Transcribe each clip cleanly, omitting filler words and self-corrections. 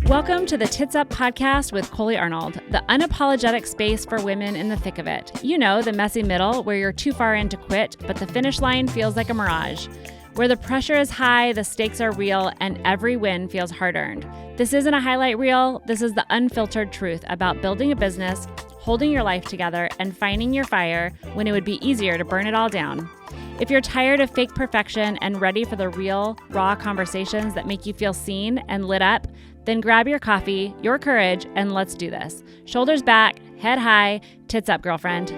Welcome to the Tits Up podcast with Coley Arnold, the unapologetic space for women in the thick of it. You know, the messy middle where you're too far in to quit, but the finish line feels like a mirage. Where the pressure is high, the stakes are real, and every win feels hard-earned. This isn't a highlight reel. This is the unfiltered truth about building a business, holding your life together, and finding your fire when it would be easier to burn it all down. If you're tired of fake perfection and ready for the real, raw conversations that make you feel seen and lit up, then grab your coffee, your courage, and let's do this. Shoulders back, head high, tits up, girlfriend.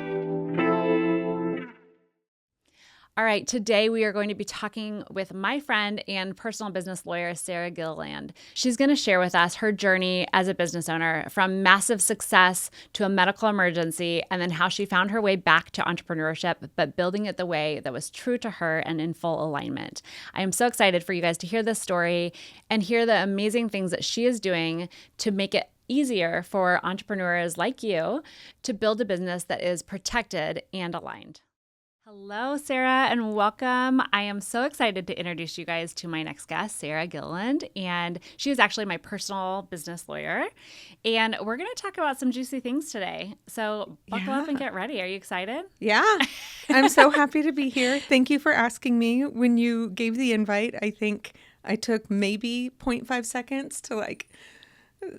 All right, today we are going to be talking with my friend and personal business lawyer, Sara Gilliland. She's going to share with us her journey as a business owner from massive success to a medical emergency, and then how she found her way back to entrepreneurship, but building it the way that was true to her and in full alignment. I am so excited for you guys to hear this story and hear the amazing things that she is doing to make it easier for entrepreneurs like you to build a business that is protected and aligned. Hello, Sara, and welcome. I am so excited to introduce you guys to my next guest, Sara Gilliland, and she is actually my personal business lawyer, and we're going to talk about some juicy things today. So buckle up and get ready. Are you excited? Yeah, I'm so happy to be here. Thank you for asking me. When you gave the invite, I think I took maybe 0.5 seconds to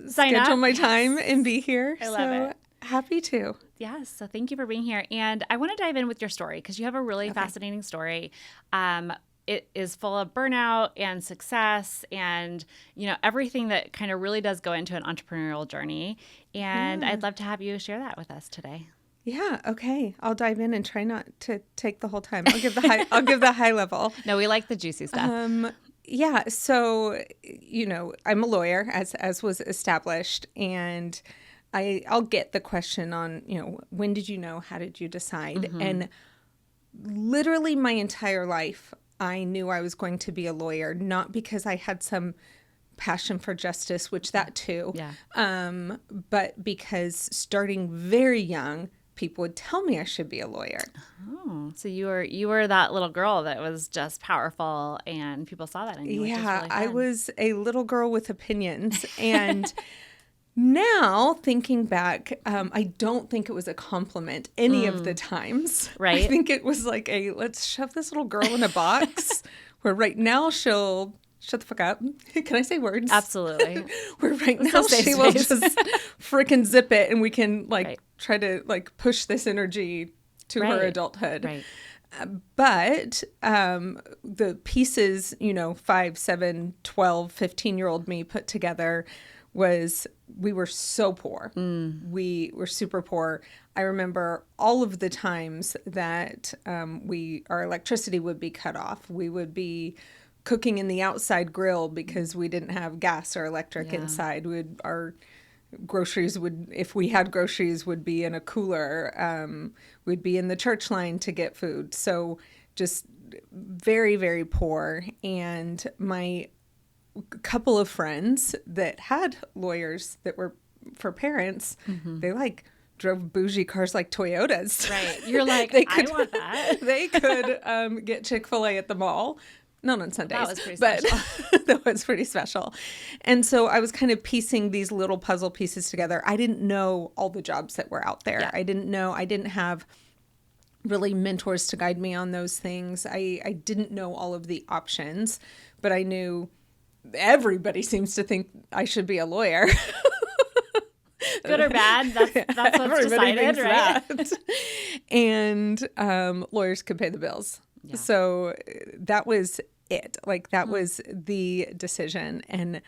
schedule my time and be here. I love it. Happy to. Yes. So thank you for being here. And I want to dive in with your story because you have a really fascinating story. It is full of burnout and success and, everything that kind of really does go into an entrepreneurial journey. And I'd love to have you share that with us today. Yeah. Okay. I'll dive in and try not to take the whole time. I'll give the high level. No, we like the juicy stuff. Yeah. So, I'm a lawyer as was established, and I'll get the question on, when did you know? How did you decide? Mm-hmm. And literally my entire life, I knew I was going to be a lawyer, not because I had some passion for justice, which that too, but because starting very young, people would tell me I should be a lawyer. Oh, so you were that little girl that was just powerful, and people saw that in you. Yeah, which is really fun. I was a little girl with opinions, and now, thinking back, I don't think it was a compliment any of the times. Right. I think it was like let's shove this little girl in a box where right now she'll shut the fuck up. Can I say words? Absolutely. Where right now she will just freaking zip it, and we can try to push this energy to her adulthood. Right. But the pieces, 5, 7, 12, 15-year-old me put together was we were so poor. We were super poor. I remember all of the times that our electricity would be cut off. We would be cooking in the outside grill because we didn't have gas or electric inside. Our groceries if we had groceries, would be in a cooler. We'd be in the church line to get food. So just very, very poor. And my couple of friends that had lawyers that were for parents, they drove bougie cars like Toyotas. Right. You're like, I want that. They could get Chick-fil-A at the mall. Not on Sundays. That was pretty special. That was pretty special. And so I was kind of piecing these little puzzle pieces together. I didn't know all the jobs that were out there. Yeah. I didn't have really mentors to guide me on those things. I didn't know all of the options, but I knew everybody seems to think I should be a lawyer. Good or bad, that's what's decided, right? That. And lawyers could pay the bills. Yeah. So that was it. That was the decision. And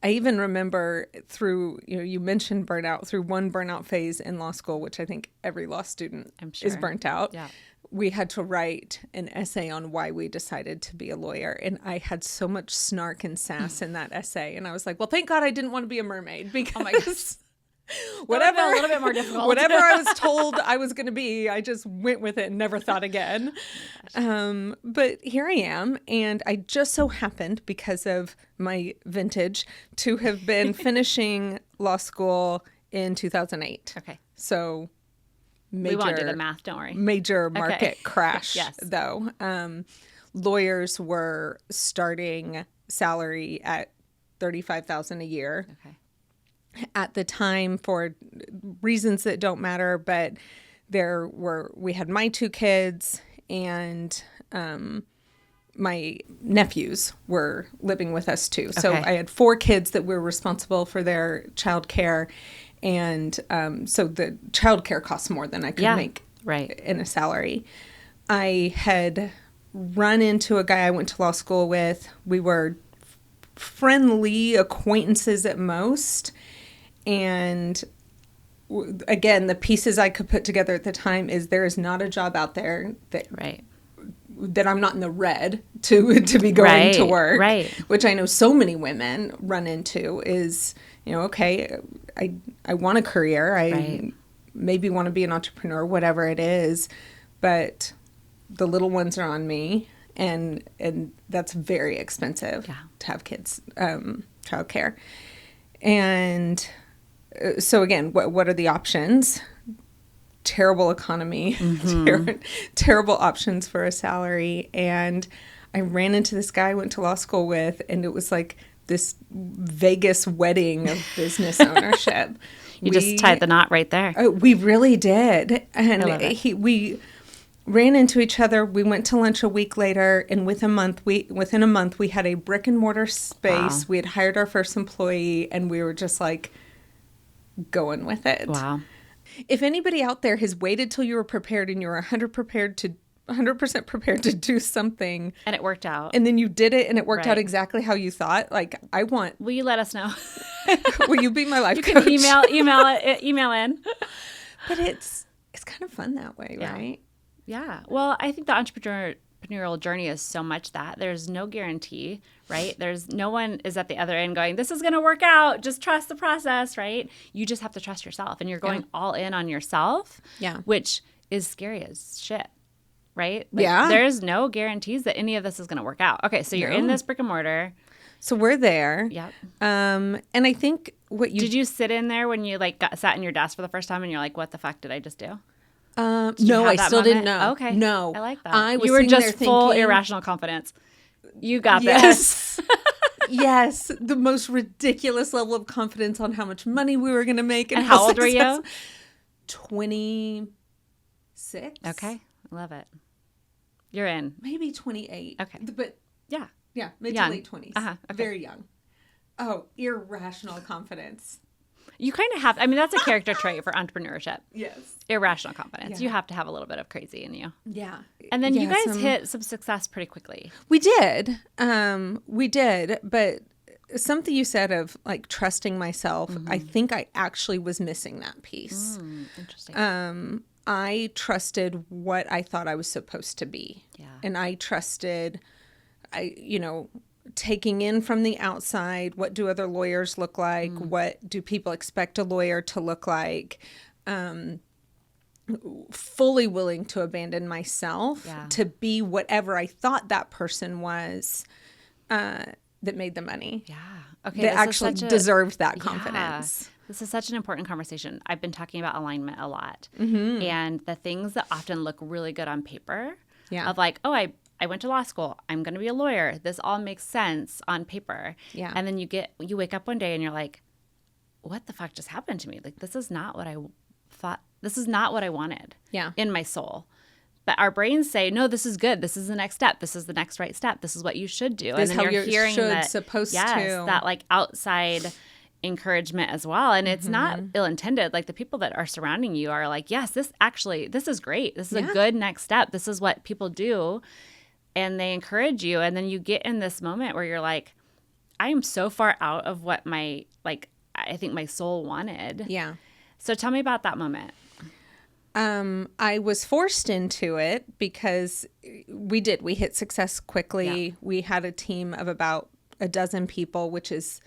I even remember through, you mentioned burnout, through one burnout phase in law school, which I think every law student is burnt out. Yeah. We had to write an essay on why we decided to be a lawyer. And I had so much snark and sass in that essay. And I was like, well, thank God I didn't want to be a mermaid, because oh my gosh. Whatever, a little bit more difficult. Whatever I was told I was going to be, I just went with it and never thought again. But here I am. And I just so happened, because of my vintage, to have been finishing law school in 2008. Okay. So we won't do the math, don't worry. Major market crash, yes. Though. Lawyers were starting salary at $35,000 a year. Okay. at the time for reasons that don't matter, but we had my 2 kids and my nephews were living with us too. So Okay. I had 4 kids that were responsible for their childcare. And so the childcare costs more than I could make in a salary. I had run into a guy I went to law school with. We were friendly acquaintances at most. And again, the pieces I could put together at the time is there is not a job out there that I'm not in the red to be going to work, which I know so many women run into is, okay, I want a career. I maybe want to be an entrepreneur, whatever it is, but the little ones are on me, and that's very expensive to have kids, childcare. And so again, what are the options? Terrible economy, terrible options for a salary. And I ran into this guy I went to law school with, and it was like this Vegas wedding of business ownership. You just tied the knot right there. We really did. And we ran into each other. We went to lunch a week later, and within a month we had a brick and mortar space. Wow. We had hired our first employee, and we were just like going with it. Wow. If anybody out there has waited till you were prepared and you were 100% prepared to do something, and it worked out, and then you did it and it worked out exactly how you thought, will you let us know? Will you be my life coach? Can email in. But it's kind of fun that way, right? Yeah. Well, I think the entrepreneurial journey is so much that there's no guarantee, right? No one is at the other end going, this is going to work out. Just trust the process, right? You just have to trust yourself, and you're going all in on yourself, which is scary as shit, right? There's no guarantees that any of this is going to work out. Okay, so you're in this brick and mortar. So we're there. Yep. And I think did you sit in there when you sat in your desk for the first time and you're like, what the fuck did I just do? No, I still didn't know. Okay. No. I like that. You were just full irrational confidence. You got this. Yes. The most ridiculous level of confidence on how much money we were going to make. And how old were you? 26. Okay. I love it. You're in. Maybe 28. Okay. But yeah, mid to late 20s. Okay. Very young. Oh, irrational confidence. You kind of have, that's a character trait for entrepreneurship. Yes. Irrational confidence. You have to have a little bit of crazy in you. Yeah. And then you guys hit some success pretty quickly. We did. But something you said of trusting myself, I think I actually was missing that piece. Interesting. I trusted what I thought I was supposed to be. Yeah. And I trusted, taking in from the outside, what do other lawyers look like? What do people expect a lawyer to look like? Fully willing to abandon myself to be whatever I thought that person was that made the money. Yeah. Okay. That actually deserved that confidence. This is such an important conversation. I've been talking about alignment a lot. And the things that often look really good on paper of I went to law school. I'm going to be a lawyer. This all makes sense on paper. Yeah. And then you wake up one day and you're like, what the fuck just happened to me? This is not what I thought. This is not what I wanted in my soul. But our brains say, no, this is good. This is the next step. This is the next right step. This is what you should do. This and then you're hearing supposed to. That outside encouragement as well. And it's not ill-intended. The people that are surrounding you are like, yes, this is great. This is a good next step. This is what people do. And they encourage you. And then you get in this moment where you're like, I am so far out of what I think my soul wanted. Yeah. So tell me about that moment. I was forced into it because we hit success quickly. Yeah. We had a team of about 12 people, which is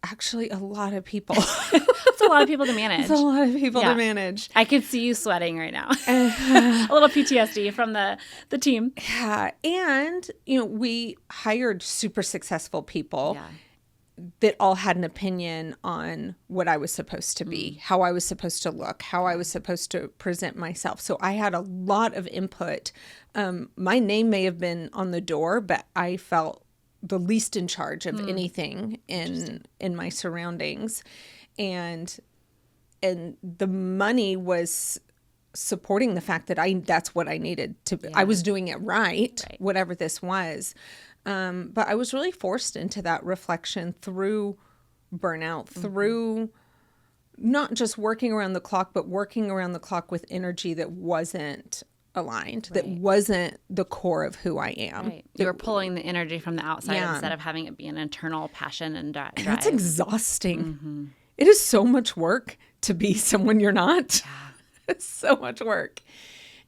actually a lot of people. It's a lot of people to manage. It's a lot of people to manage. I could see you sweating right now. A little PTSD from the team. Yeah. And, we hired super successful people that all had an opinion on what I was supposed to be, how I was supposed to look, how I was supposed to present myself. So I had a lot of input. My name may have been on the door, but I felt the least in charge of anything in my surroundings. And the money was supporting the fact that that's what I needed to, I was doing it right, whatever this was. But I was really forced into that reflection through burnout, through not just working around the clock, but working around the clock with energy that wasn't aligned, that wasn't the core of who I am. Right. You were pulling the energy from the outside instead of having it be an internal passion and drive. And that's exhausting. It is so much work to be someone you're not. Yeah. It's so much work.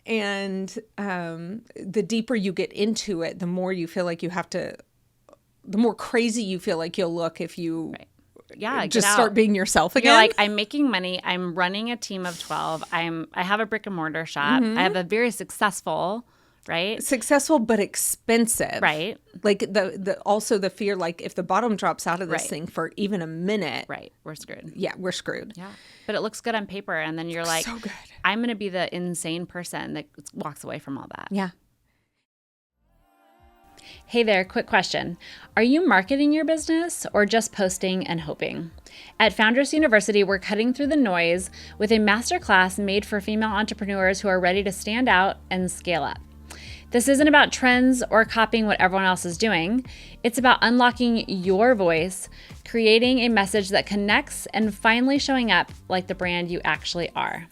And the deeper you get into it, the more you feel like you have to, the more crazy you feel like you'll look if you just start being yourself again. You're like, I'm making money. I'm running a team of 12. I have a brick and mortar shop. I have a very successful, successful but expensive. Right. Like also the fear, like if the bottom drops out of this thing for even a minute. Right. We're screwed. Yeah, we're screwed. Yeah. But it looks good on paper. And then you're like, so good. I'm going to be the insane person that walks away from all that. Yeah. Hey there, quick question. Are you marketing your business or just posting and hoping? At Foundress University, we're cutting through the noise with a masterclass made for female entrepreneurs who are ready to stand out and scale up. This isn't about trends or copying what everyone else is doing. It's about unlocking your voice, creating a message that connects, and finally showing up like the brand you actually are.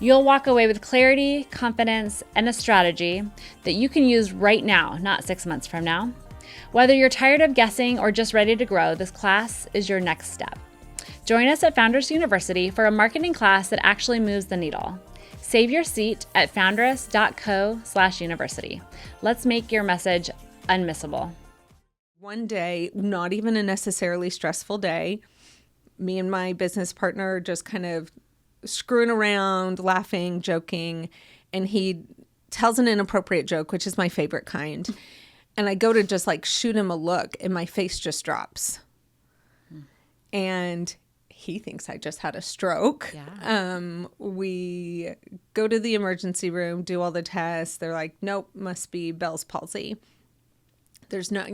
You'll walk away with clarity, confidence, and a strategy that you can use right now, not 6 months from now. Whether you're tired of guessing or just ready to grow, this class is your next step. Join us at Foundress University for a marketing class that actually moves the needle. Save your seat at foundress.co/university. Let's make your message unmissable. One day, not even a necessarily stressful day, me and my business partner just kind of screwing around, laughing, joking, and he tells an inappropriate joke, which is my favorite kind. And I go to just like shoot him a look and my face just drops. And he thinks I just had a stroke. Yeah. We go to the emergency room, do all the tests. They're like, nope, must be Bell's palsy. There's no,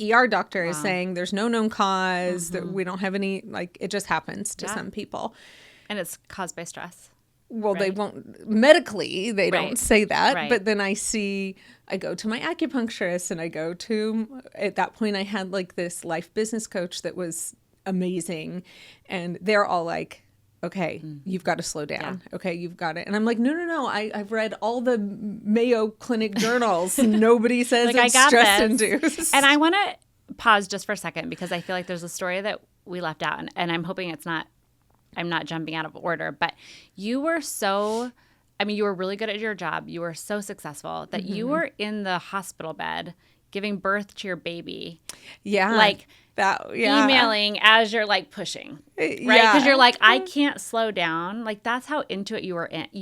ER doctor is saying there's no known cause, that we don't have any, like it just happens to some people. And it's caused by stress. Well, they won't, medically, they don't say that. Right. But then I go to my acupuncturist and at that point I had like this life business coach that was amazing. And they're all like, okay, you've got to slow down. Yeah. Okay, you've got it. And I'm like, no. I've read all the Mayo Clinic journals. Nobody says like, it's stress-induced. And I want to pause just for a second because I feel like there's a story that we left out. And I'm hoping I'm not jumping out of order, but you were you were really good at your job. You were so successful that you were in the hospital bed giving birth to your baby. Yeah. Like that, yeah. Emailing as you're like pushing, right? Yeah. Because you're like, I can't slow down. Like that's how into it you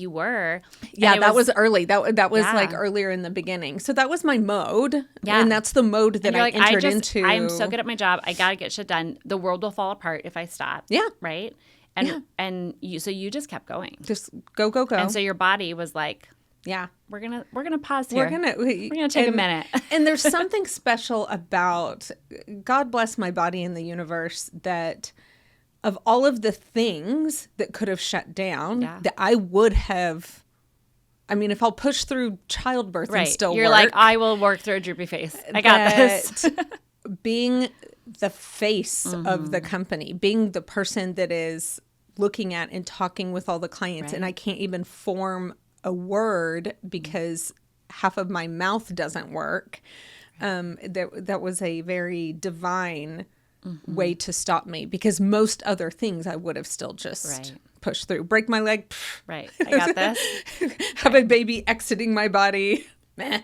were. Yeah, that was early. That was like earlier in the beginning. So that was my mode. Yeah. And that's the mode that I entered into. I'm so good at my job. I got to get shit done. The world will fall apart if I stop. Yeah. Right? And you just kept going. Just go. And so your body was like, yeah, we're gonna pause here. We're gonna take a minute. And there's something special about, God bless my body and the universe, that of all of the things that could have shut down, that I would have. I mean, if I'll push through childbirth and still you're work, like, I will work through a droopy face. I got this. Being the face of the company, being the person that is looking at and talking with all the clients, and I can't even form a word because half of my mouth doesn't work. That was a very divine way to stop me, because most other things I would have still just pushed through. Break my leg. Right. I got this. Have a baby exiting my body. Meh.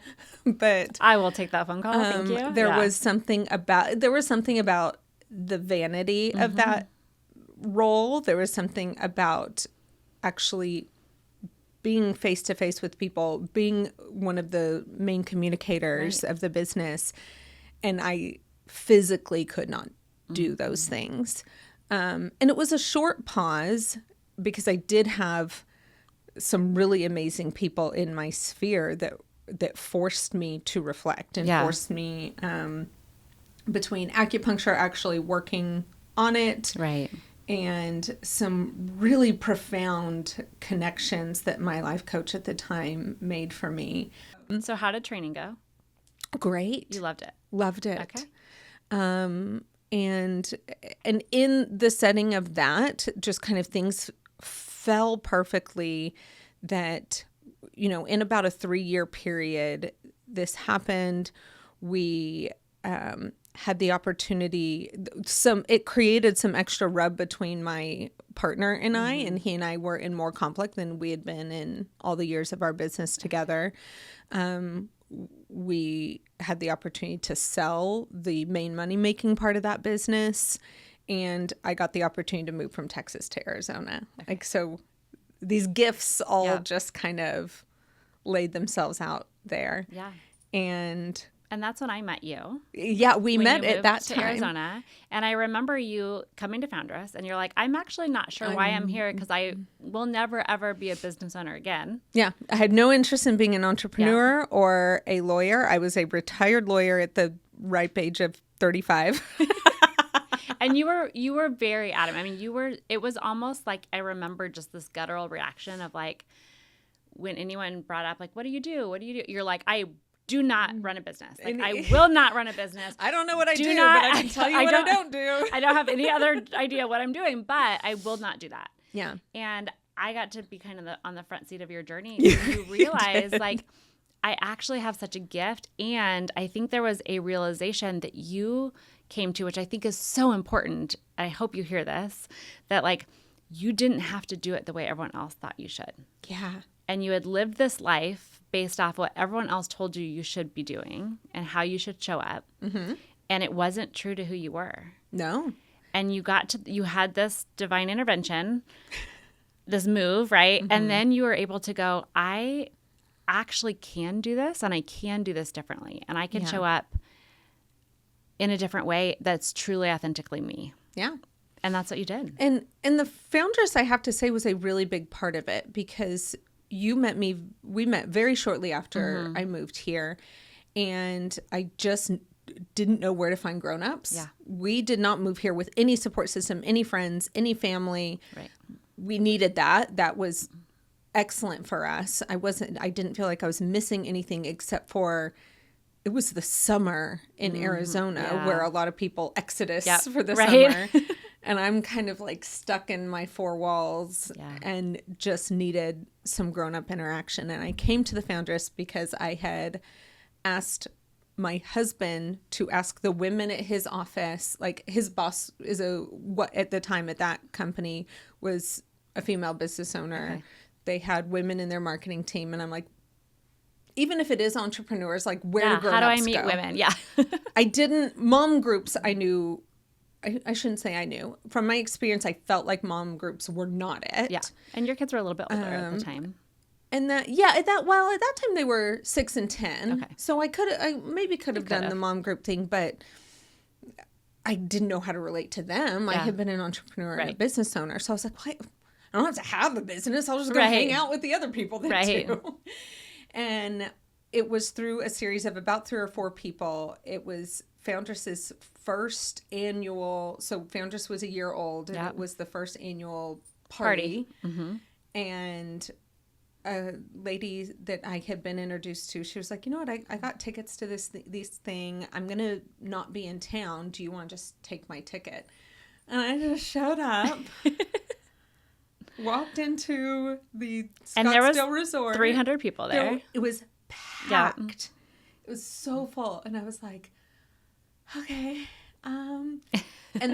But I will take that phone call. Thank you. There was something about the vanity of that role. There was something about actually being face to face with people, being one of the main communicators of the business, and I physically could not do those things. And it was a short pause because I did have some really amazing people in my sphere that forced me to reflect and forced me between acupuncture, actually working on it, Right. and some really profound connections that my life coach at the time made for me. So how did training go? Great. You loved it. Loved it. Okay. And in the setting of that, just kind of things fell perfectly that, in about a 3-year period, this happened. We had the opportunity, it created some extra rub between my partner and I, and he and I were in more conflict than we had been in all the years of our business together. We had the opportunity to sell the main money-making part of that business, and I got the opportunity to move from Texas to Arizona. Okay. So these gifts all just kind of laid themselves out there. Yeah. And that's when I met you. Yeah, we met at that time. To Arizona. And I remember you coming to Foundress, and you're like, I'm actually not sure why I'm here, because I will never, ever be a business owner again. Yeah. I had no interest in being an entrepreneur or a lawyer. I was a retired lawyer at the ripe age of 35. And you were very adamant. I mean, it was almost like, I remember just this guttural reaction of like, when anyone brought up, like, what do you do? What do you do? You're like, I do not run a business. Like, I will not run a business. I don't know what I do, but I can tell you what I don't do. I don't have any other idea what I'm doing, but I will not do that. Yeah. And I got to be kind of on the front seat of your journey. You realize, like, I actually have such a gift. And I think there was a realization that you came to, which I think is so important. I hope you hear this, that like, you didn't have to do it the way everyone else thought you should. Yeah. And you had lived this life based off what everyone else told you should be doing and how you should show up. Mm-hmm. And it wasn't true to who you were. No. And you had this divine intervention, this move, right? Mm-hmm. And then you were able to go, I actually can do this, and I can do this differently. And I can show up in a different way that's truly authentically me. Yeah. And that's what you did. And the Foundress, I have to say, was a really big part of it, because we met very shortly after I moved here, and I just didn't know where to find grownups. Yeah. We did not move here with any support system, any friends, any family. Right. We needed that. That was excellent for us. I didn't feel like I was missing anything, except for it was the summer in Arizona where a lot of people exodus for the summer. And I'm kind of like stuck in my 4 walls and just needed some grown-up interaction. And I came to the Foundress because I had asked my husband to ask the women at his office, like his boss is at the time at that company was a female business owner. Okay. They had women in their marketing team. And I'm like, even if it is entrepreneurs, like where do grown-ups go? How do I meet women? Yeah. Mom groups I knew. I shouldn't say I knew. From my experience, I felt like mom groups were not it. Yeah. And your kids were a little bit older at the time. And at that time they were 6 and 10. Okay. So I maybe could have done the mom group thing, but I didn't know how to relate to them. I had been an entrepreneur and a business owner. So I was like, I don't have to have a business. I'll just go hang out with the other people that do. And it was through a series of about 3 or 4 people. It was Foundress's first annual, so Foundress was a year old, and it was the first annual party. Mm-hmm. And a lady that I had been introduced to, she was like, you know what, I got tickets to this thing. I'm going to not be in town. Do you want to just take my ticket? And I just showed up, walked into the Scottsdale Resort. 300 people there. It was packed. Yeah. It was so full. And I was like, okay. And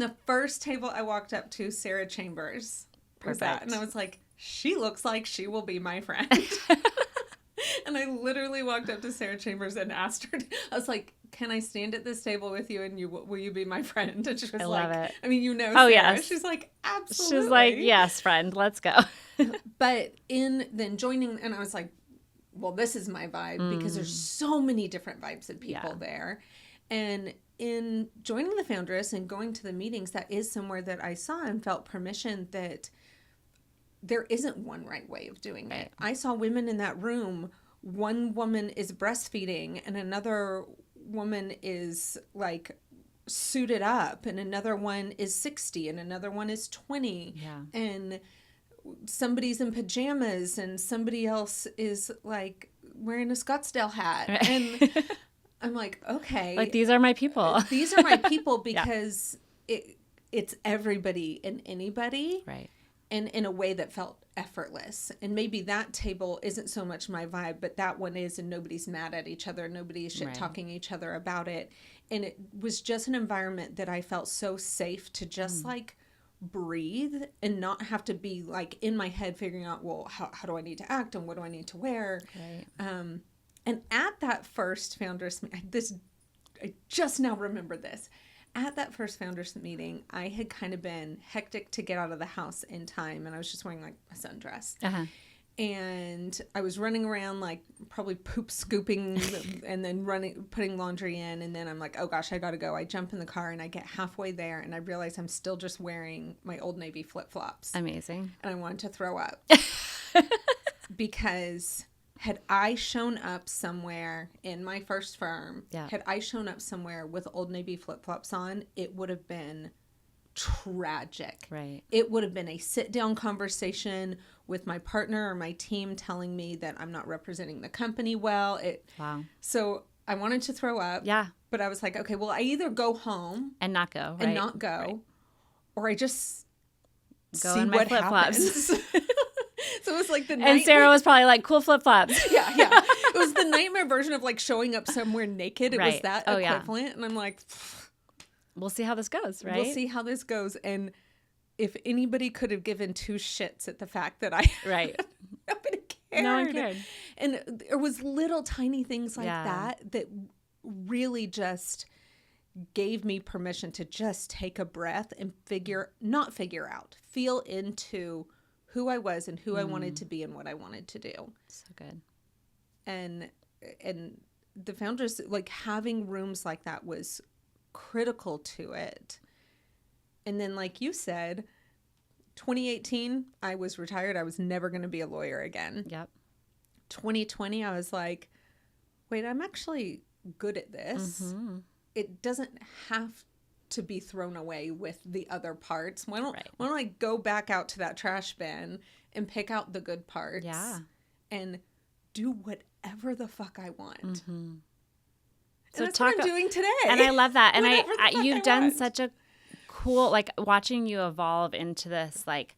the first table I walked up to, Sara Chambers. Perfect. And I was like, she looks like she will be my friend. And I literally walked up to Sara Chambers and asked her, I was like, can I stand at this table with you, and will you be my friend? And she was love it. I mean, Sarah. Oh, yes. She's like, absolutely. She's like, yes, friend, let's go. But then joining, and I was like, well, this is my vibe, because there's so many different vibes of people there. And in joining the Foundress and going to the meetings, that is somewhere that I saw and felt permission that there isn't one right way of doing it. I saw women in that room. One woman is breastfeeding, and another woman is like suited up, and another one is 60, and another one is 20. Yeah. And somebody's in pajamas, and somebody else is like wearing a Scottsdale hat. Right. And I'm like, okay. Like, these are my people. These are my people, because it's everybody and anybody. Right. And in a way that felt effortless. And maybe that table isn't so much my vibe, but that one is, and nobody's mad at each other. Nobody is shit-talking each other about it. And it was just an environment that I felt so safe to just like breathe and not have to be like in my head figuring out, well, how do I need to act and what do I need to wear? Right. And at that first Foundress, I just now remember this. At that first Foundress meeting, I had kind of been hectic to get out of the house in time, and I was just wearing like a sundress. Uh-huh. And I was running around like probably poop scooping and then putting laundry in, and then I'm like, oh gosh, I gotta go. I jump in the car and I get halfway there and I realize I'm still just wearing my Old Navy flip-flops. Amazing. And I wanted to throw up. Because had I shown up somewhere in my first firm, had I shown up somewhere with Old Navy flip-flops on, it would have been tragic. Right. It would have been a sit-down conversation with my partner or my team telling me that I'm not representing the company well. Wow. So I wanted to throw up. Yeah. But I was like, okay, well, I either go home and not go, right? and not go, or I just go see in my what flip-flops. happens. So it was like the nightmare. And Sarah was probably like, cool flip-flops. Yeah. It was the nightmare version of like showing up somewhere naked. It was that equivalent. Yeah. And I'm like, we'll see how this goes, right? We'll see how this goes. And if anybody could have given two shits at the fact that I nobody cared. No one cared. And there was little tiny things like that really just gave me permission to just take a breath and feel into who I was and who I wanted to be and what I wanted to do. So good. And the Foundress, like having rooms like that was critical to it. And then like you said, 2018, I was retired. I was never going to be a lawyer again. Yep. 2020, I was like, wait, I'm actually good at this. Mm-hmm. It doesn't have to be thrown away with the other parts. Why don't I go back out to that trash bin and pick out the good parts and do whatever the fuck I want. Mm-hmm. So that's what I'm doing today. And I love that. And you've done such a cool, like watching you evolve into this, like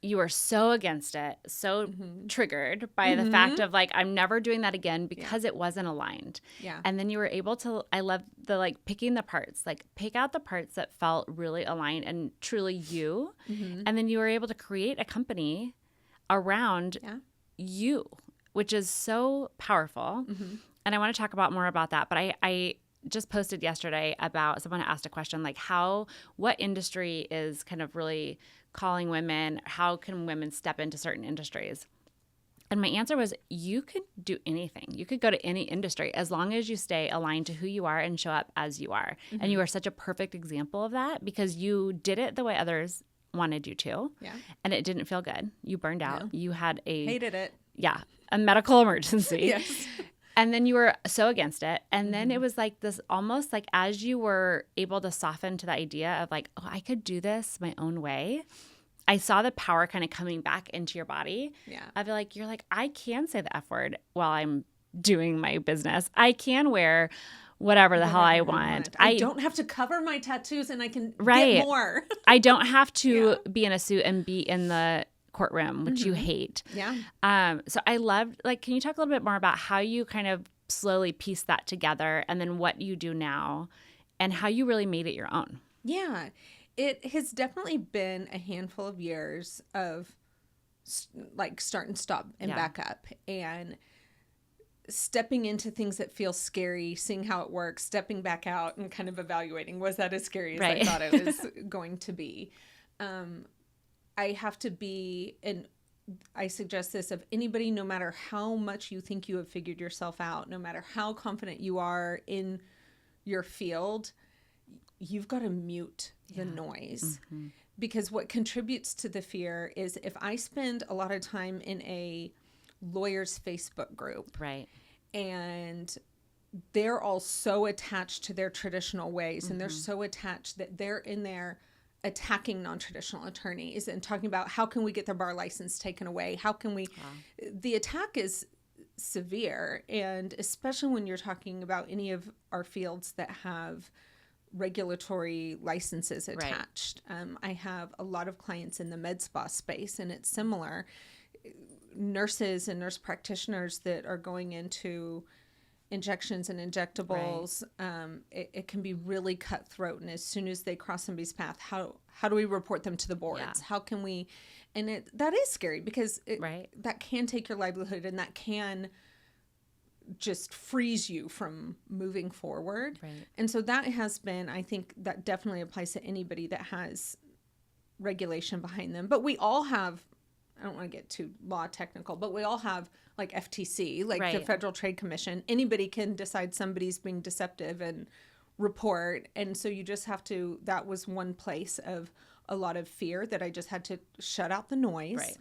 you were so against it, so triggered by the fact of like, I'm never doing that again because it wasn't aligned. Yeah. And then you were able to, I love the like picking the parts, like pick out the parts that felt really aligned and truly you. Mm-hmm. And then you were able to create a company around you, which is so powerful. Mm-hmm. And I want to talk more about that. But I just posted yesterday about someone asked a question like what industry is kind of really calling women? How can women step into certain industries? And my answer was, you could do anything. You could go to any industry as long as you stay aligned to who you are and show up as you are. Mm-hmm. And you are such a perfect example of that because you did it the way others wanted you to. Yeah. And it didn't feel good. You burned out. Yeah. You had hated it. Yeah. A medical emergency. Yes. And then you were so against it. And then it was like this almost like as you were able to soften to the idea of like, oh, I could do this my own way. I saw the power kind of coming back into your body. Yeah. I feel like you're like, I can say the F word while I'm doing my business. I can wear whatever the hell I want. I don't have to cover my tattoos and I can get more. I don't have to be in a suit and be in the courtroom, which you hate. Yeah. So I loved, like, can you talk a little bit more about how you kind of slowly piece that together and then what you do now and how you really made it your own? Yeah. It has definitely been a handful of years of like start and stop and back up and stepping into things that feel scary, seeing how it works, stepping back out and kind of evaluating, was that as scary as I thought it was going to be? I have to be, and I suggest this of anybody, no matter how much you think you have figured yourself out, no matter how confident you are in your field, you've got to mute the noise. Mm-hmm. Because what contributes to the fear is if I spend a lot of time in a lawyer's Facebook group, and they're all so attached to their traditional ways, and they're so attached that they're in there attacking non-traditional attorneys and talking about how can we get their bar license taken away? How can we, the attack is severe. And especially when you're talking about any of our fields that have regulatory licenses attached. Right. I have a lot of clients in the med spa space, and it's similar. Nurses and nurse practitioners that are going into injections and injectables, right. It can be really cutthroat. And as soon as they cross somebody's path, how do we report them to the boards? Yeah. How can we? And that is scary because right. that can take your livelihood, and that can just freeze you from moving forward. Right. And so that has been, I think that definitely applies to anybody that has regulation behind them. But we all have, I don't want to get too law technical, but we all have like FTC, like right. the Federal Trade Commission. Anybody can decide somebody's being deceptive and report. And so you just have to, that was one place of a lot of fear that I just had to shut out the noise. Right.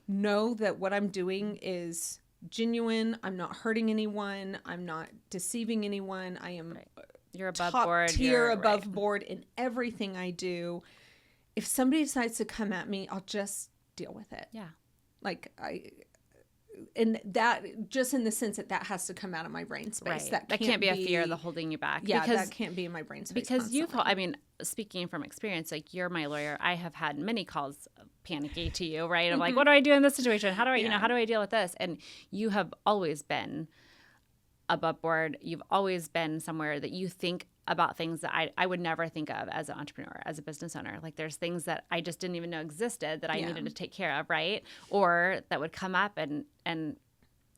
Know that what I'm doing is genuine. I'm not hurting anyone. I'm not deceiving anyone. I am right. You're above top board. tier above right. board in everything I do. If somebody decides to come at me, I'll just deal with it. Yeah. Like and that just in the sense that has to come out of my brain space. Right. That can't be a fear that's holding you back. Yeah, because, that can't be in my brain space. Because speaking from experience, like you're my lawyer, I have had many calls panicky to you, right? I'm like, what do I do in this situation? How do I, how do I deal with this? And you have always been above board. You've always been somewhere that you think about things that I would never think of as an entrepreneur, as a business owner. Like there's things that I just didn't even know existed that I needed to take care of, right? Or that would come up and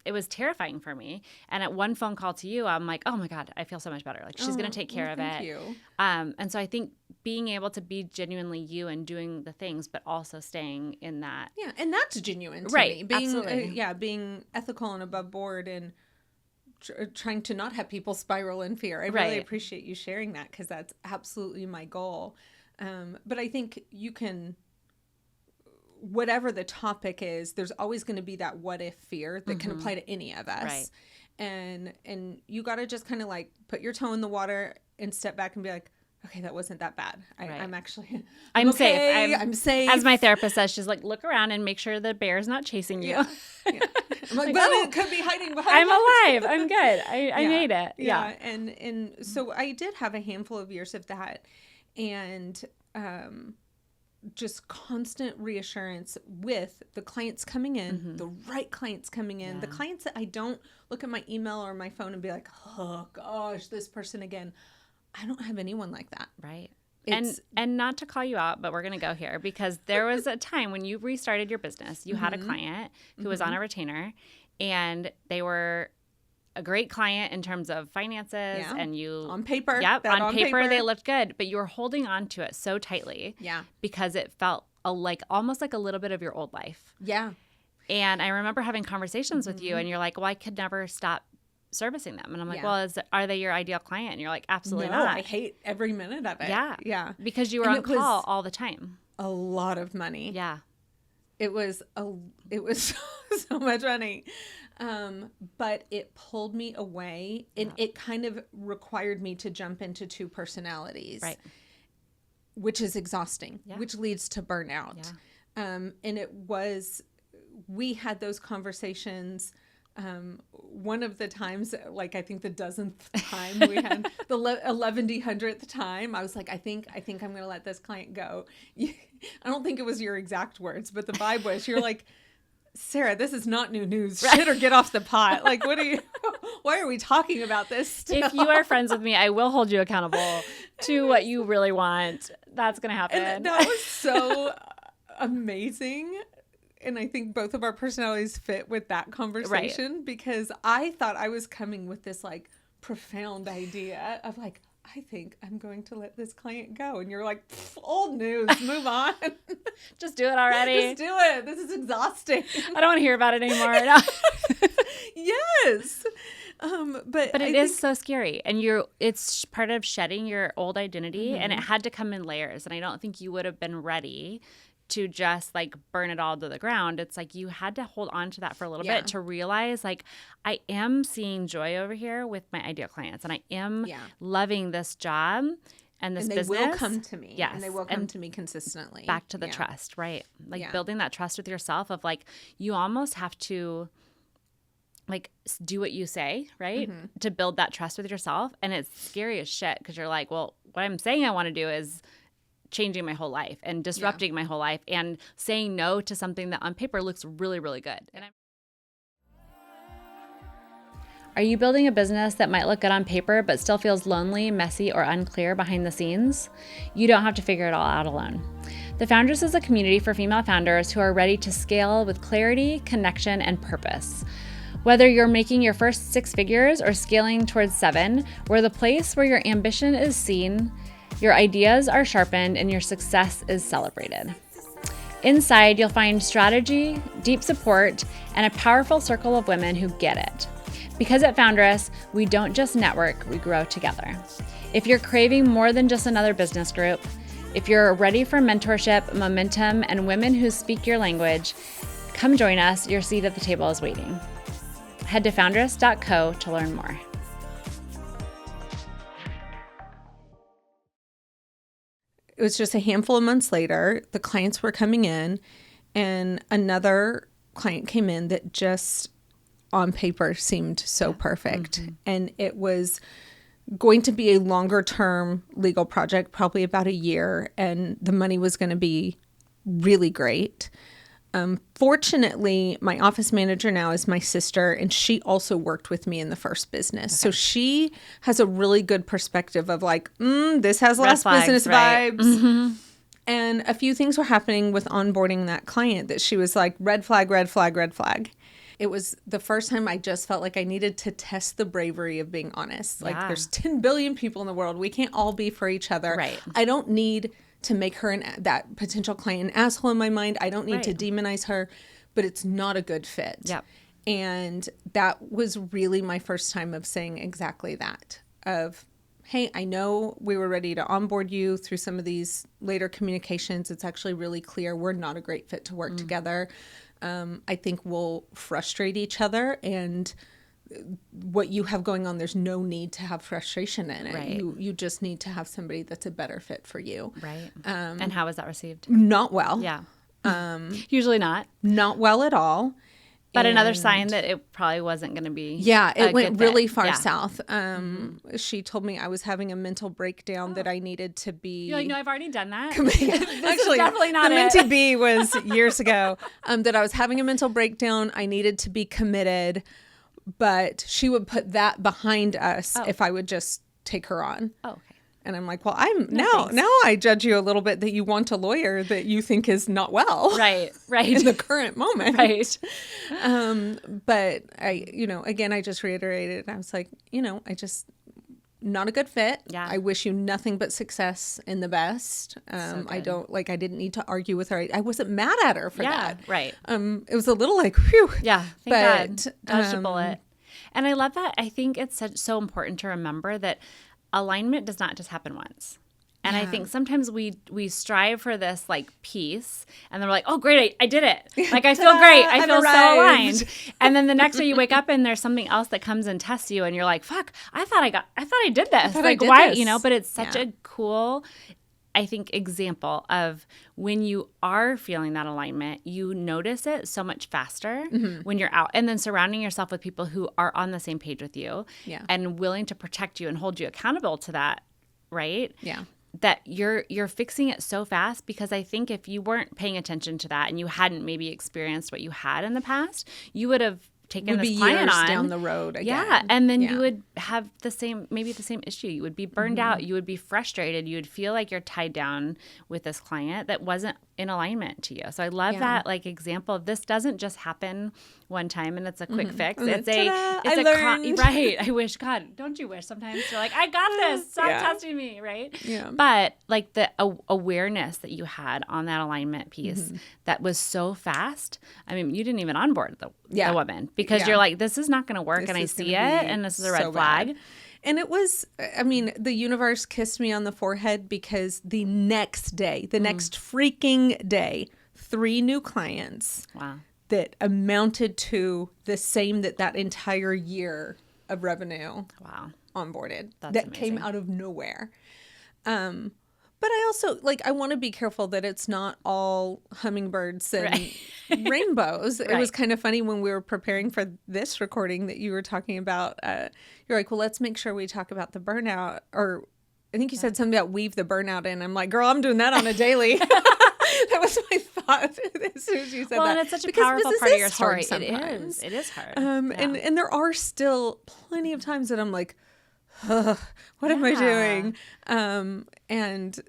it was terrifying for me. And at one phone call to you, I'm like, oh my God, I feel so much better. Like she's going to take care of it. Thank you. And so I think being able to be genuinely you and doing the things, but also staying in that. Yeah. And that's genuine to right, me. Being, absolutely. Being ethical and above board and trying to not have people spiral in fear. I really appreciate you sharing that because that's absolutely my goal. But I think you can, whatever the topic is, there's always going to be that what if fear that can apply to any of us. Right. And you got to just kind of like put your toe in the water and step back and be like, okay, that wasn't that bad. I'm actually, I'm okay, safe. I'm safe. As my therapist says, she's like, look around and make sure the bear's not chasing you. Yeah. I'm like, but it could be hiding behind. I'm alive. I'm good. I made it. Yeah. And so I did have a handful of years of that, and just constant reassurance with the clients coming in, the right clients coming in, the clients that I don't look at my email or my phone and be like, oh gosh, this person again. I don't have anyone like that. Right. And not to call you out, but we're going to go here because there was a time when you restarted your business, you had a client who was on a retainer, and they were a great client in terms of finances and you on paper. Yep. On paper they looked good, but you were holding on to it so tightly. Yeah. Because it felt almost like a little bit of your old life. Yeah. And I remember having conversations with you and you're like, well, I could never stop servicing them. And I'm like, well, are they your ideal client? And you're like, absolutely not. I hate every minute of it. Yeah. Yeah. Because you were on call all the time. A lot of money. Yeah. It was so much money. But it pulled me away and it kind of required me to jump into two personalities. Right. Which is exhausting, which leads to burnout. Yeah. And we had those conversations. One of the times, like I think the dozenth time we had, the 1100th time, I was like, I think I'm going to let this client go. I don't think it was your exact words, but the vibe was, you're like, Sarah, this is not new news. Shit or get off the pot. Like, why are we talking about this still? If you are friends with me, I will hold you accountable to what you really want. That's going to happen. And that was so amazing. And I think both of our personalities fit with that conversation because I thought I was coming with this like profound idea of like, I think I'm going to let this client go. And you're like, old news, move on. Just do it already. Just do it. This is exhausting. I don't want to hear about it anymore. No. Yes. But it is so scary. And it's part of shedding your old identity and it had to come in layers. And I don't think you would have been ready to just like burn it all to the ground. It's like you had to hold on to that for a little bit to realize like I am seeing joy over here with my ideal clients and I am loving this job and this business. And they will come to me. Yes. And they will come to me consistently. Back to the trust, right? Like building that trust with yourself of like you almost have to like do what you say, right? To build that trust with yourself. And it's scary as shit because you're like, well, what I'm saying I want to do is changing my whole life and disrupting my whole life and saying no to something that on paper looks really, really good. And Are you building a business that might look good on paper but still feels lonely, messy, or unclear behind the scenes? You don't have to figure it all out alone. The Foundress is a community for female founders who are ready to scale with clarity, connection, and purpose. Whether you're making your first 6 figures or scaling towards 7, we're the place where your ambition is seen, your ideas are sharpened, and your success is celebrated. Inside, you'll find strategy, deep support, and a powerful circle of women who get it. Because at Foundress, we don't just network, we grow together. If you're craving more than just another business group, if you're ready for mentorship, momentum, and women who speak your language, come join us. Your seat at the table is waiting. Head to foundress.co to learn more. It was just a handful of months later, the clients were coming in, and another client came in that just on paper seemed so perfect. And it was going to be a longer term legal project, probably about a year, and the money was going to be really great. Fortunately, my office manager now is my sister, and she also worked with me in the first business. So she has a really good perspective of like, this has less business vibes. And a few things were happening with onboarding that client that she was like, red flag, red flag, red flag. It was the first time I just felt like I needed to test the bravery of being honest. Like there's 10 billion people in the world. We can't all be for each other. Right. I don't need to make her that potential client an asshole in my mind. I don't need to demonize her, but it's not a good fit. Yep. And that was really my first time of saying exactly that of, hey, I know we were ready to onboard you through some of these later communications. It's actually really clear we're not a great fit to work together. I think we'll frustrate each other, and what you have going on, there's no need to have frustration in it. Right. You just need to have somebody that's a better fit for you. Right. And how was that received? Not well. Yeah. Usually not. Not well at all. But another sign that it probably wasn't going to be. Yeah, it went really far Yeah. south. She told me I was having a mental breakdown that I needed to be. You're like, no, I've already done that. Actually, definitely not the it. mentee B was years ago. That I was having a mental breakdown. I needed to be committed, but she would put that behind us if I would just take her on. Oh, okay. And I'm like, well, now I judge you a little bit that you want a lawyer that you think is not well. Right. In the current moment. Right. But I, again, I just reiterated, I was like, not a good fit. Yeah. I wish you nothing but success and the best. I didn't need to argue with her. I wasn't mad at her for that. Right. It was a little like, whew. Yeah. Thank God. Dodged a bullet. And I love that. I think it's so important to remember that alignment does not just happen once. And I think sometimes we strive for this like peace, and then we're like, oh, great, I did it. Like, I feel great. I feel so aligned. And then the next day you wake up and there's something else that comes and tests you, and you're like, fuck, I thought I did this. Like, why, but it's such a cool, I think, example of when you are feeling that alignment, you notice it so much faster when you're out, and then surrounding yourself with people who are on the same page with you and willing to protect you and hold you accountable to that, right? Yeah. That you're fixing it so fast, because I think if you weren't paying attention to that and you hadn't maybe experienced what you had in the past, you would have taken this client on down the road again. Yeah, and then you would have the same issue. You would be burned out. You would be frustrated. You would feel like you're tied down with this client that wasn't in alignment to you. So I love that like example of this doesn't just happen one time and it's a quick fix. It's right. I wish, God, don't you wish sometimes you're like, I got this. Stop testing me, right? Yeah. But like the awareness that you had on that alignment piece that was so fast. I mean, you didn't even onboard the woman because you're like, this is not going to work, and I see it, and this is a red flag. Bad. And it was, the universe kissed me on the forehead, because the next day, the next freaking day, 3 new clients Wow. that amounted to the same that entire year of revenue Wow. onboarded. That's that amazing. came out of nowhere. But I also, I want to be careful that it's not all hummingbirds and rainbows. It was kind of funny when we were preparing for this recording that you were talking about, you're like, well, let's make sure we talk about the burnout. Or I think you said something about weave the burnout in. I'm like, girl, I'm doing that on a daily. That was my thought as soon as you said that. Well, and it's such a powerful part of your story. It is. It is hard. And there are still plenty of times that I'm like, ugh, what am I doing? And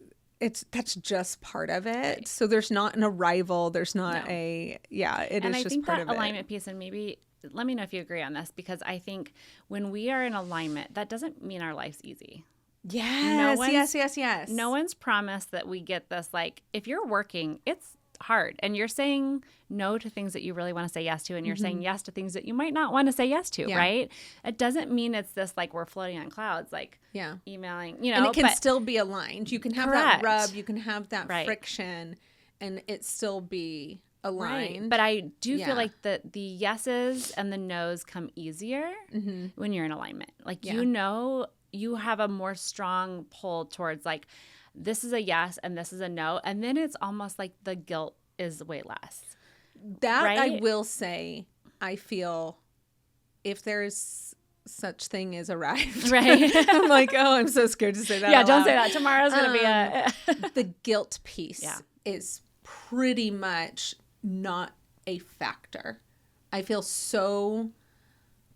that's just part of it. Right. So there's not an arrival. There's not it is just part of it. And I think that alignment piece, and maybe let me know if you agree on this, because I think when we are in alignment, that doesn't mean our life's easy. Yes. No one's promised that we get this, like, if you're working, it's hard and you're saying no to things that you really want to say yes to, and you're saying yes to things that you might not want to say yes to, right? It doesn't mean it's this like we're floating on clouds, like emailing, and it can still be aligned. You can have that rub, you can have that right. friction, and it still be aligned. Right. But I do feel like the yeses and the nos come easier when you're in alignment. Like, you have a more strong pull towards like, this is a yes and this is a no. And then it's almost like the guilt is way less. That right? I will say, I feel if there's such thing as arrived. Right. I'm like, oh, I'm so scared to say that. Yeah, don't say that. Tomorrow's going to be the guilt piece is pretty much not a factor. I feel so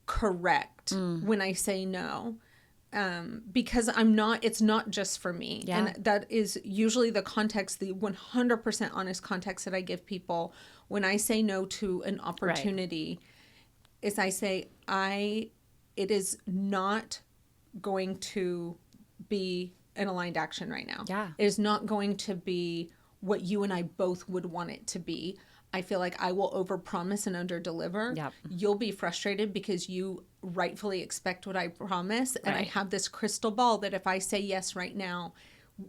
correct when I say no. Because it's not just for me. And that is usually the context, the 100% honest context that I give people when I say no to an opportunity is I say, it is not going to be an aligned action right now. Yeah. It is not going to be what you and I both would want it to be. I feel like I will overpromise and underdeliver. Yep. You'll be frustrated because you rightfully expect what I promise. And I have this crystal ball that if I say yes right now,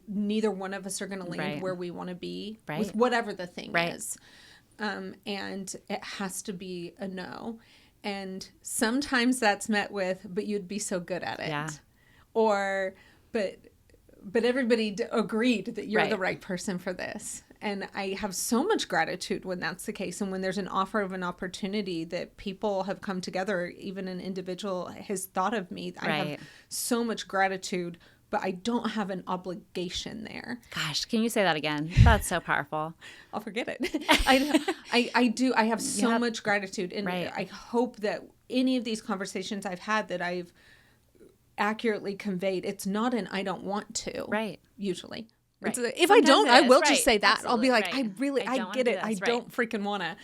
neither one of us are going to land where we want to be with whatever the thing is. And it has to be a no. And sometimes that's met with, but you'd be so good at it. Yeah. Or, but everybody agreed that you're the right person for this. And I have so much gratitude when that's the case. And when there's an offer of an opportunity that people have come together, even an individual has thought of me, I have so much gratitude, but I don't have an obligation there. Gosh, can you say that again? That's so powerful. I'll forget it. I do. I have so much gratitude. And I hope that any of these conversations I've had that I've accurately conveyed, it's not an I don't want to. Right. Usually. Right. If I don't, I will just say that. Absolutely. I'll be like, I get it. I don't freaking want to.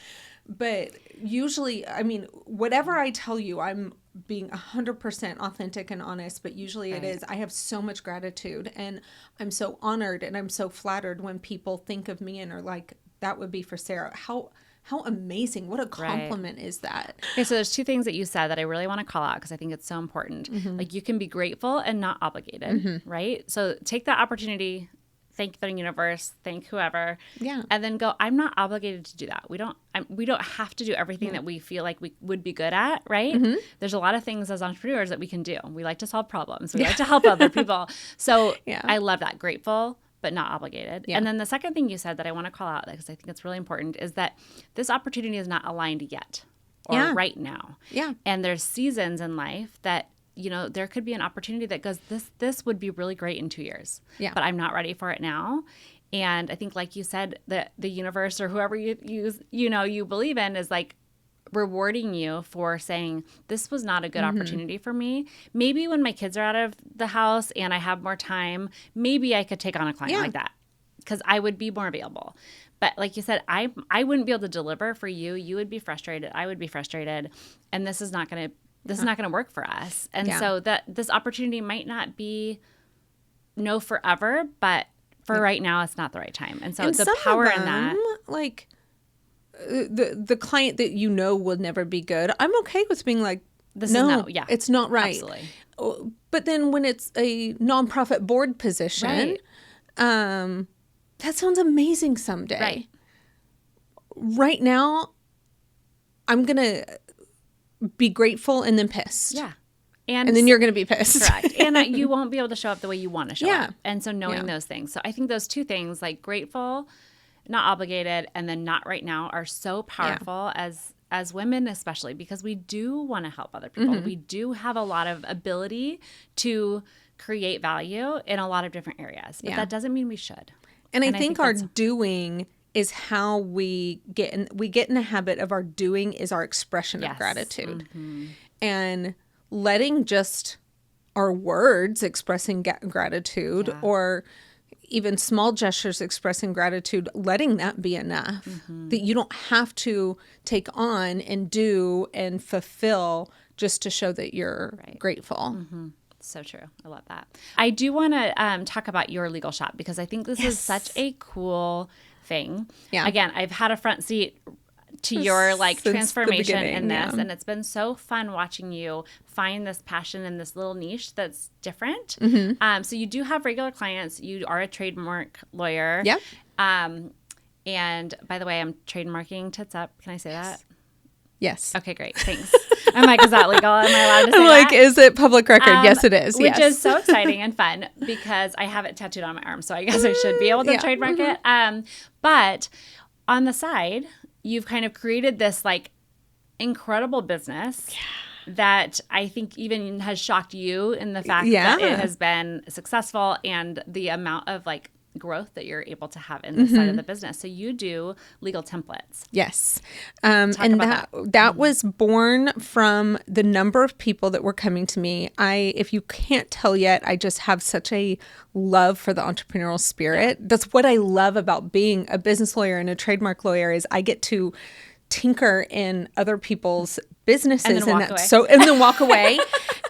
But usually, I mean, whatever I tell you, I'm being 100% authentic and honest, but usually it is. I have so much gratitude, and I'm so honored and I'm so flattered when people think of me and are like, that would be for Sara. How amazing. What a compliment is that? Okay, so there's 2 things that you said that I really want to call out because I think it's so important. Like, you can be grateful and not obligated, right? So take that opportunity. Thank the universe, thank whoever, and then go, I'm not obligated to do that. We don't have to do everything that we feel like we would be good at, right? There's a lot of things as entrepreneurs that we can do. We like to solve problems. We like to help other people. So I love that. Grateful, but not obligated. And then the second thing you said that I want to call out, because I think it's really important, is that this opportunity is not aligned yet or right now. Yeah. And there's seasons in life that, you know, there could be an opportunity that goes, this would be really great in 2 years, but I'm not ready for it now. And I think, like you said, the universe or whoever you believe in is like rewarding you for saying, this was not a good opportunity for me. Maybe when my kids are out of the house and I have more time, maybe I could take on a client like that because I would be more available. But like you said, I wouldn't be able to deliver for you. You would be frustrated. I would be frustrated. And this is not going to work for us. And so that this opportunity might not be forever, but for right now, it's not the right time. And so the power in that, like the client that will never be good, I'm okay with being like, this is no, it's not right. Absolutely. But then when it's a nonprofit board position, that sounds amazing someday. Right. right now, I'm going to be grateful and then pissed. Yeah. And then you're going to be pissed. Correct. And that you won't be able to show up the way you want to show Yeah. up. And so knowing those things. So I think those two things, like grateful, not obligated, and then not right now, are so powerful as women, especially because we do want to help other people. We do have a lot of ability to create value in a lot of different areas. But that doesn't mean we should. And I think our doing is how we get in the habit of our doing is our expression of gratitude. And letting just our words expressing gratitude or even small gestures expressing gratitude, letting that be enough. That you don't have to take on and do and fulfill just to show that you're grateful. So true. I love that. I do want to talk about your legal shop because I think this is such a cool thing. Yeah. Again, I've had a front seat to your transformation in this, and it's been so fun watching you find this passion in this little niche that's different. So you do have regular clients. You are a trademark lawyer. Yep. And by the way, I'm trademarking Tits Up. Can I say that? Yes. Okay, great. Thanks. I'm like, is that legal? Am I allowed to say that? Is it public record? Yes, it is. Which is so exciting and fun because I have it tattooed on my arm. So I guess I should be able to trademark it. But on the side, you've kind of created this incredible business that I think even has shocked you in the fact that it has been successful and the amount of growth that you're able to have in this side of the business. So you do legal templates. Yes. And that was born from the number of people that were coming to me. If you can't tell yet, I just have such a love for the entrepreneurial spirit. That's what I love about being a business lawyer and a trademark lawyer is I get to tinker in other people's businesses and then walk away.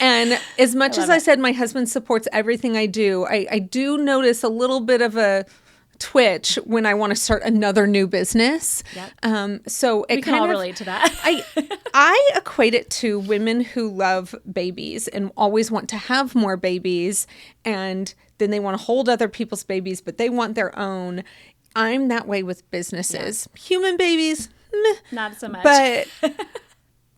And as much as I said, my husband supports everything I do, I do notice a little bit of a twitch when I want to start another new business. So we can all relate to that. I equate it to women who love babies and always want to have more babies. And then they want to hold other people's babies, but they want their own. I'm that way with businesses. Human babies, not so much.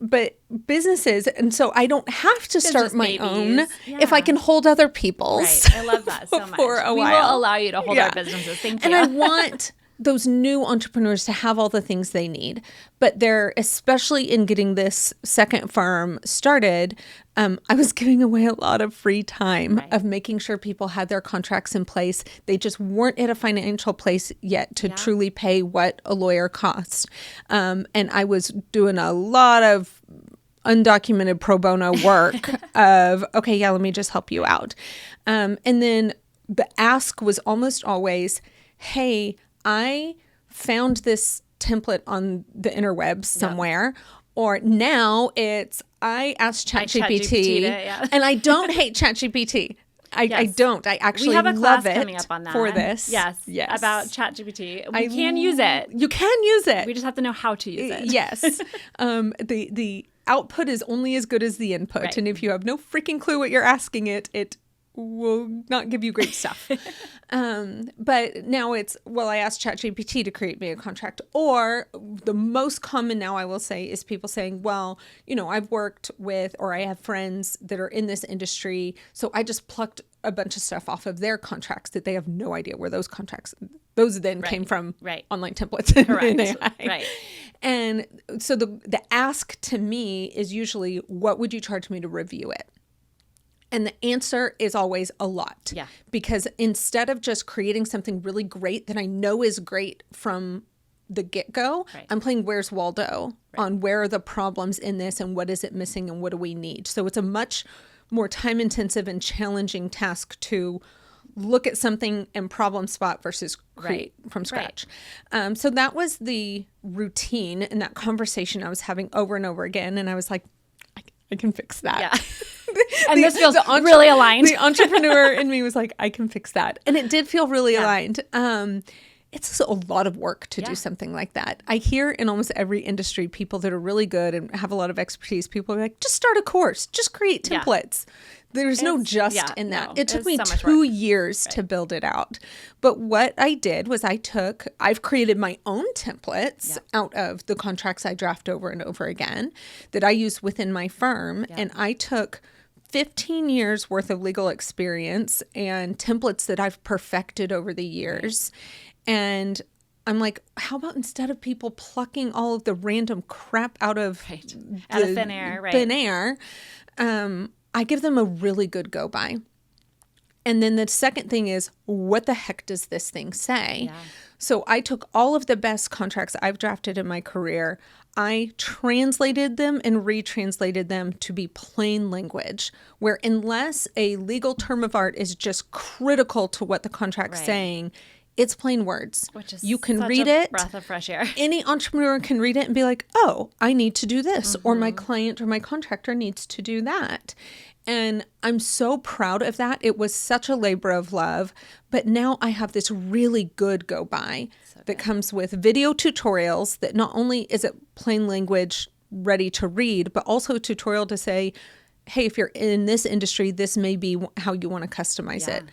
But businesses, and so I don't have to start my own if I can hold other people's. Right. I love that so much. For a while. We will allow you to hold our businesses. Thank you. And I want those new entrepreneurs to have all the things they need. But they're, especially in getting this second firm started, I was giving away a lot of free time of making sure people had their contracts in place. They just weren't at a financial place yet to truly pay what a lawyer costs. And I was doing a lot of undocumented pro bono work of, let me just help you out. And then the ask was almost always, hey, I found this template on the interwebs somewhere, or now it's, I asked ChatGPT, and I don't hate ChatGPT. I don't. I actually love it. We have a class coming up on that for this. Yes. About ChatGPT. We can use it. You can use it. We just have to know how to use it. Yes. The output is only as good as the input, and if you have no freaking clue what you're asking it will not give you great stuff. But now it's, I asked ChatGPT to create me a contract. Or the most common now I will say is people saying, I've worked with, or I have friends that are in this industry. So I just plucked a bunch of stuff off of their contracts that they have no idea where those then came from online templates. Correct. Right. And so the ask to me is usually, what would you charge me to review it? And the answer is always a lot. Yeah. Because instead of just creating something really great that I know is great from the get-go, I'm playing Where's Waldo on where are the problems in this and what is it missing and what do we need. So it's a much more time-intensive and challenging task to look at something and problem spot versus create from scratch. So that was the routine and that conversation I was having over and over again. And I was like, I can fix that. Yeah. And this feels really aligned. The entrepreneur in me was like, I can fix that. And it did feel really aligned. it's a lot of work to do something like that. I hear in almost every industry, people that are really good and have a lot of expertise, people are like, just start a course, just create templates. There's no just in that. No, it took me so 2 years to build it out. But what I did was I've created my own templates out of the contracts I draft over and over again that I use within my firm. And I took 15 years worth of legal experience and templates that I've perfected over the years. And I'm like, how about instead of people plucking all of the random crap out of out of thin air, I give them a really good go by. And then the second thing is, what the heck does this thing say? Yeah. So I took all of the best contracts I've drafted in my career. I translated them and retranslated them to be plain language, where unless a legal term of art is just critical to what the contract's saying, it's plain words. Which is you can such read a it. Breath of fresh air. Any entrepreneur can read it and be like, oh, I need to do this, or my client or my contractor needs to do that. And I'm so proud of that. It was such a labor of love. But now I have this really good go by that comes with video tutorials that not only is it plain language ready to read, but also a tutorial to say, hey, if you're in this industry, this may be how you want to customize it.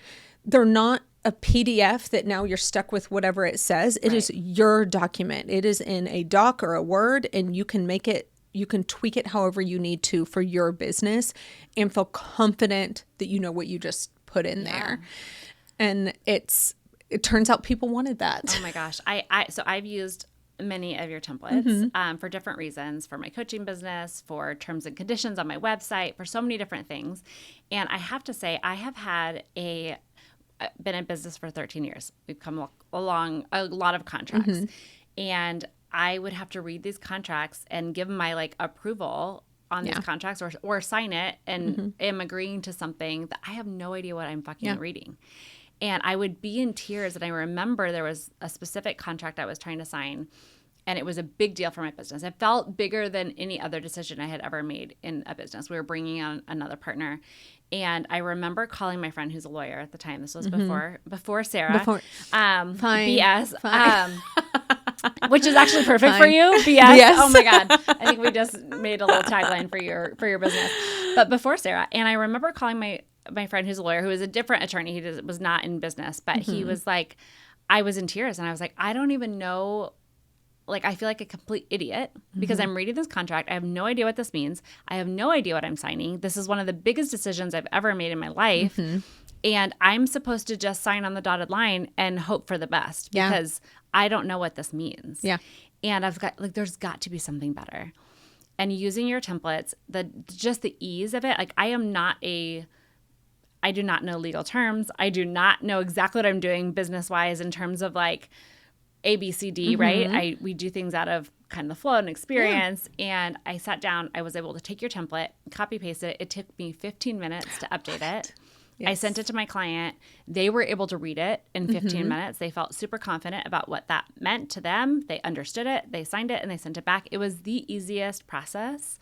They're not a PDF that now you're stuck with whatever it says. It is your document. It is in a doc or a Word, and you can make it, you can tweak it however you need to for your business and feel confident that you know what you just put in there. And it turns out people wanted that. Oh my gosh. So I've used many of your templates for different reasons, for my coaching business, for terms and conditions on my website, for so many different things. And I have to say, I have had been in business for 13 years. We've come along a lot of contracts. And I would have to read these contracts and give my approval on these contracts or sign it and am agreeing to something that I have no idea what I'm fucking reading. And I would be in tears. And I remember there was a specific contract I was trying to sign, and it was a big deal for my business. It felt bigger than any other decision I had ever made in a business. We were bringing on another partner. And I remember calling my friend who's a lawyer at the time. This was before Sara. Fine. BS. Fine. Which is actually perfect for you. BS. Yes. Oh my God. I think we just made a little tagline for your business. But before Sara. And I remember calling my friend who's a lawyer, who is a different attorney. He was not in business, but he was like, I was in tears. And I was like, I don't even know. I feel like a complete idiot because I'm reading this contract. I have no idea what this means. I have no idea what I'm signing. This is one of the biggest decisions I've ever made in my life. And I'm supposed to just sign on the dotted line and hope for the best because I don't know what this means. And I've got there's got to be something better. And using your templates, just the ease of it. I do not know legal terms. I do not know exactly what I'm doing business-wise in terms of A, B, C, D, right? We do things out of kind of the flow and experience. And I sat down. I was able to take your template, copy paste it. It took me 15 minutes to update it. Yes. I sent it to my client. They were able to read it in 15 minutes. They felt super confident about what that meant to them. They understood it. They signed it and they sent it back. It was the easiest process.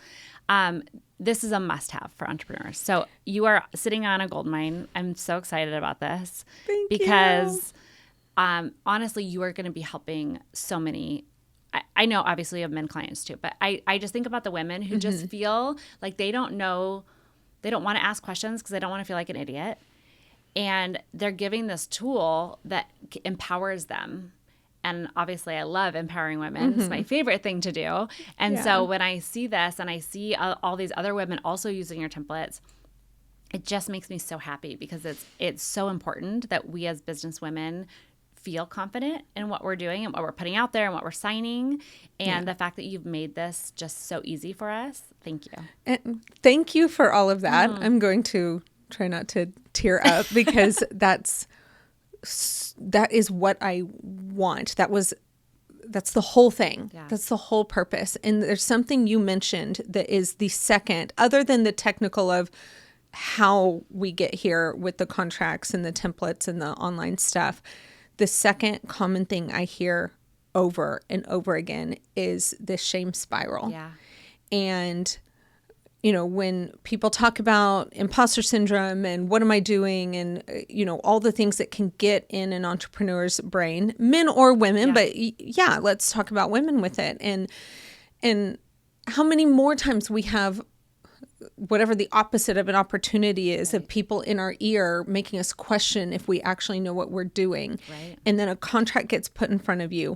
This is a must-have for entrepreneurs. So you are sitting on a gold mine. I'm so excited about this. Thank because honestly, you are going to be helping so many. I know obviously you have men clients too, but I just think about the women who just feel like they don't know, they don't want to ask questions because they don't want to feel like an idiot. And they're giving this tool that empowers them. And obviously I love empowering women. It's my favorite thing to do. And so when I see this and I see all these other women also using your templates, it just makes me so happy because it's so important that we as business women feel confident in what we're doing and what we're putting out there and what we're signing. And the fact that you've made this just so easy for us. Thank you. And thank you for all of that. I'm going to try not to tear up because that is what I want. That's the whole thing. Yeah. That's the whole purpose. And there's something you mentioned that is the second, other than the technical of how we get here with the contracts and the templates and the online stuff. The second common thing I hear over and over again is this shame spiral. Yeah. And when people talk about imposter syndrome and what am I doing and, all the things that can get in an entrepreneur's brain, men or women, but yeah, let's talk about women with it. And how many more times we have whatever the opposite of an opportunity is of people in our ear making us question if we actually know what we're doing. Right. And then a contract gets put in front of you.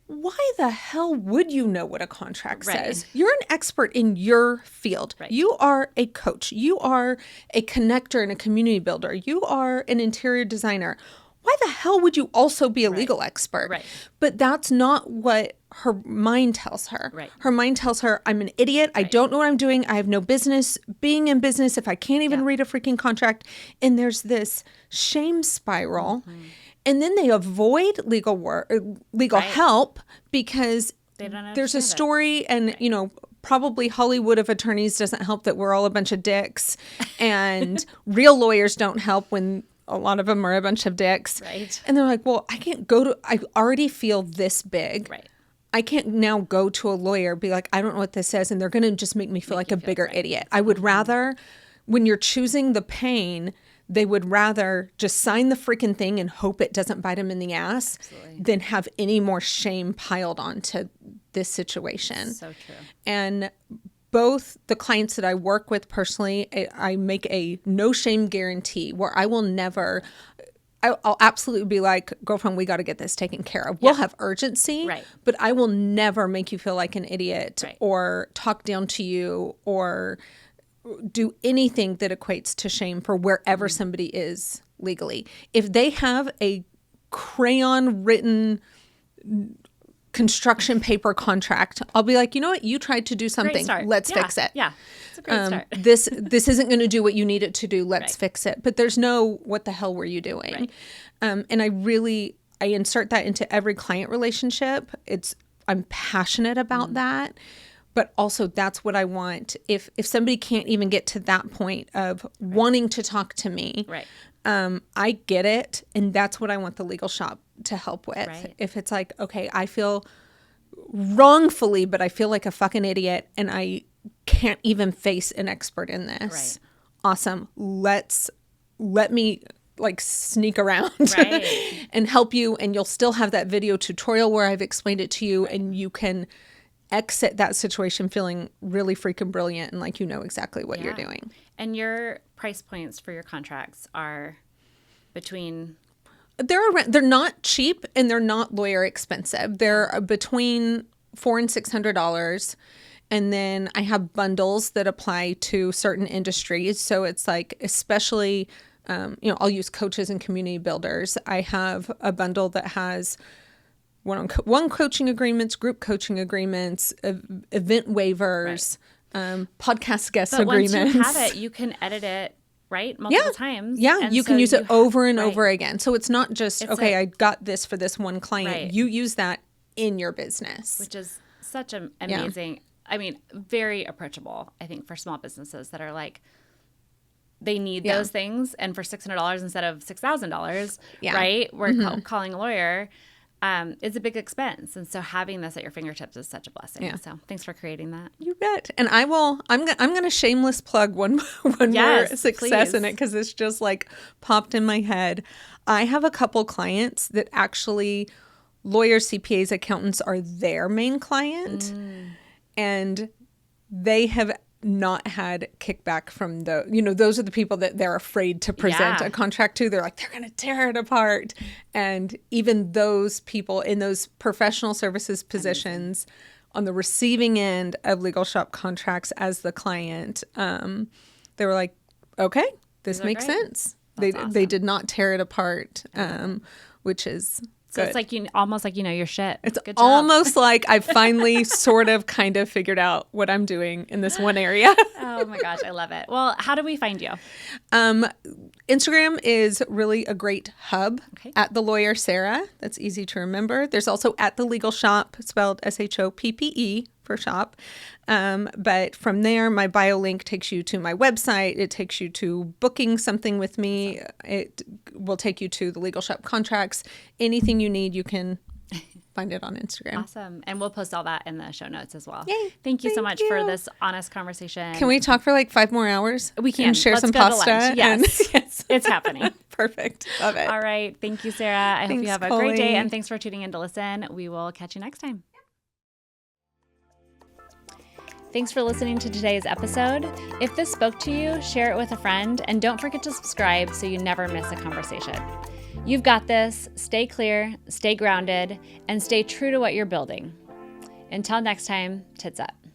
Why the hell would you know what a contract says? You're an expert in your field. Right. You are a coach. You are a connector and a community builder. You are an interior designer. Why the hell would you also be a legal expert? Right. But that's not what her mind tells her. Right. Her mind tells her, I'm an idiot. I don't know what I'm doing. I have no business being in business if I can't even read a freaking contract. And there's this shame spiral. Mm-hmm. And then they avoid legal help because there's a story and, probably Hollywood of attorneys doesn't help that we're all a bunch of dicks and real lawyers don't help when a lot of them are a bunch of dicks. Right. And they're like, well, I already feel this big. Right. I can't now go to a lawyer, be like, I don't know what this says. And they're going to just make me feel like a bigger idiot. I would rather, when you're choosing the pain, they would rather just sign the freaking thing and hope it doesn't bite them in the ass than have any more shame piled onto this situation. So true. And both the clients that I work with personally, I make a no shame guarantee where I will never, I'll absolutely be like, girlfriend, we got to get this taken care of. We'll have urgency, but I will never make you feel like an idiot or talk down to you or do anything that equates to shame for wherever somebody is legally. If they have a crayon written construction paper contract, I'll be like, you know what? You tried to do something. Let's fix it. Yeah. It's a great start. This isn't going to do what you need it to do. Let's fix it. But there's no, what the hell were you doing? And I insert that into every client relationship. I'm passionate about that. But also that's what I want. If somebody can't even get to that point of wanting to talk to me, I get it. And that's what I want the legal shop to help with. If it's like, okay, I feel wrongfully, but I feel like a fucking idiot and I can't even face an expert in this. Awesome. Let me sneak around and help you. And you'll still have that video tutorial where I've explained it to you and you can exit that situation feeling really freaking brilliant and like you know exactly what you're doing. And your price points for your contracts are between... They're not cheap and they're not lawyer expensive. They're between $400 and $600. And then I have bundles that apply to certain industries. So it's like, especially, I'll use coaches and community builders. I have a bundle that has one coaching agreements, group coaching agreements, event waivers, podcast guest agreements. But once you have it, you can edit it, multiple times. Yeah, and you can use it over and over again. So it's not just, I got this for this one client. Right. You use that in your business. Which is such an amazing, very approachable, I think, for small businesses that are like, they need those things. And for $600 instead of $6,000, we're calling a lawyer. It's a big expense. And so having this at your fingertips is such a blessing. Yeah. So thanks for creating that. You bet. And I'm going to shameless plug one more success in it because it's just like popped in my head. I have a couple clients that actually lawyers, CPAs, accountants are their main client. And they have not had kickback from those are the people that they're afraid to present a contract to. They're like, they're going to tear it apart. And even those people in those professional services positions on the receiving end of legal shop contracts as the client, they were like, okay, this makes sense. They did not tear it apart, which is So it's like almost like you know your shit. It's almost like I've finally sort of kind of figured out what I'm doing in this one area. Oh my gosh, I love it. Well, how do we find you? Instagram is really a great hub. At the lawyer Sara. That's easy to remember. There's also at the legal shop, spelled SHOPPE for shop. But from there, my bio link takes you to my website. It takes you to booking something with me. It will take you to the legal shop contracts. Anything you need, you can find it on Instagram. Awesome. And we'll post all that in the show notes as well. Yay. Thank you so Thank much for you. this honest conversation. Can we talk for like 5 more hours? We can. And share Let's some go to pasta. lunch. Yes. Yes. It's happening. Perfect. Love it. All right. Thank you, Sarah. I hope you Thanks, have a great day, Colleen. and thanks for tuning in to listen. We will catch you next time. Thanks for listening to today's episode. If this spoke to you, share it with a friend, and don't forget to subscribe so you never miss a conversation. You've got this. Stay clear, stay grounded, and stay true to what you're building. Until next time, tits up.